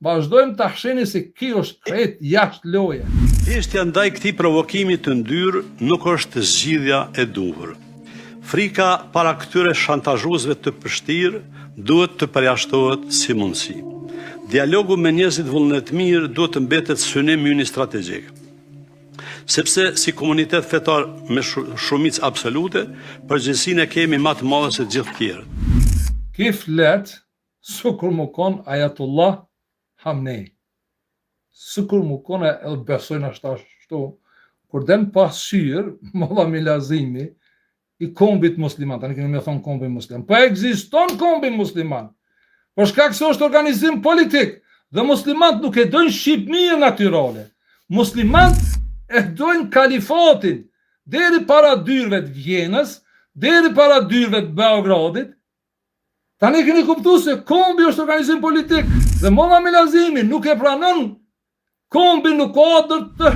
vazhdojmë ta hsheni se kjo është krejt jashtë loje. Thjeshtja ndaj këtij provokimi të ndyrë nuk është zgjidhja e duhur. Frika para këtyre shantazhuesve të vështirë duhet të përjashtohet si mundësi. Dialogu me njerëzit vullnet mirë duhet të mbetet synim ynë strategjik. Sepse si komunitet fetar me shumicë absolute, përgjegjësinë e kemi më të madhe se të gjithë tjerët. Ki flet sukur më kon Ayatullah Khamenei. Sukur më kon e besojnë ashtu, kur den pasqyr Molla Milazimi i kombit musliman, tani kemi thonë kombi musliman. Po ekziston kombi musliman. Por shkak se është organizim politik dhe muslimanët nuk e dojnë Shqipërinë natyrale. Muslimanët e dojnë kalifatin deri para dyrëve të Vjenës, deri para dyrëve të Beogradit. Tani keni kuptuar se kombi është organizim politik dhe Molla Milazimi nuk e pranon kombin në kuadër të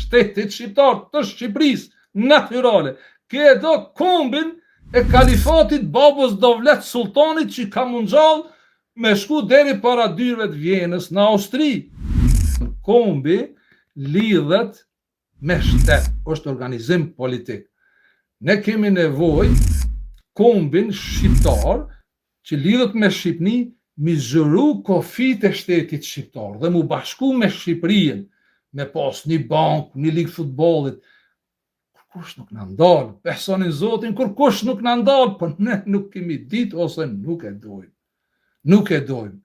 shtetit shqiptar, të Shqipërisë natyrale. Ke do kombin e kalifatit babës Dovlet Sultanit që ka mungjall me shku deri para dyrëve të Vjenës në Austri. Kombi lidhet me shtet, është organizim politik. Ne kemi nevojë kombin shqiptar që lidhet me Shqipëni, mi zëru kofit e shtetit shqiptar dhe mu bashku me Shqipërinë, me pas një bankë, një ligë futbollit. Kush nuk na ndal, besonin Zotin, kur kush nuk na ndal, po ne nuk kemi ditë ose nuk e dojmë. Nuk e dojmë.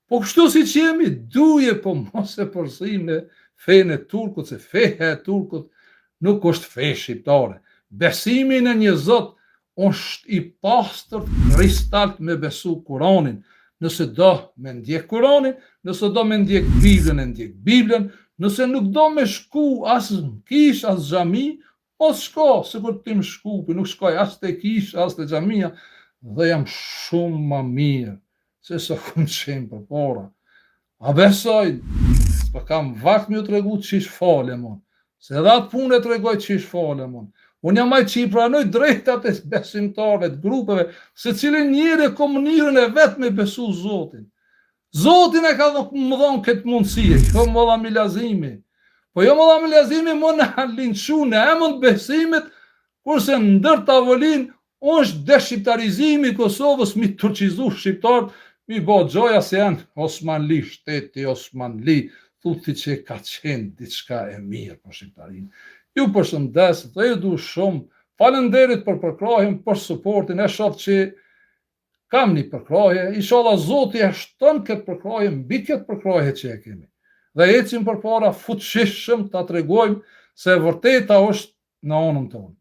Po kështu si që jemi, duje po mos e përsëri me fenë e turkut, se feja e turkut nuk është fe shqiptare. Besimi në një Zot është i pastër kristalt me besu Kur'anin. Nëse do me ndjek Kur'anin, nëse do me ndjek Biblën, e ndjek Biblën, nëse nuk do me shku as në kish, as xhami, mos shko, se kur ti më shkupi, nuk shkoj as te kish, as te xhamia, dhe jam shumë më mirë, se sa kum qenë për para. A besoj, s'pa kam vakt me ju tregu qish fale, mon. Se edhe atë punë e tregoj qish fale, mon. Unë jam ai që i pranoj drejtat e besimtarëve, të grupeve, se cilin njëri e komunirën e vetë me besu Zotin. Zotin e ka më dhonë këtë mundësie, jo Molla Milazimi. Po jo Molla Milazimi më në linçu në emën besimit, kurse në ndër tavolin është deshqiptarizimi i Kosovës, mi turqizu shqiptarët, mi bo gjoja se janë Osmanli, shteti Osmanli, thuti që ka qenë diçka e mirë për shqiptarinë. Ju përshëndes dhe ju du shumë, falenderit për përkrahjen, për suportin, e shoh që kam një përkrahje, inshallah Zoti e shton këtë përkrahje mbi këtë përkrahje që e kemi. Dhe ecim përpara fuqishëm ta tregojmë se vërteta është në anën tonë.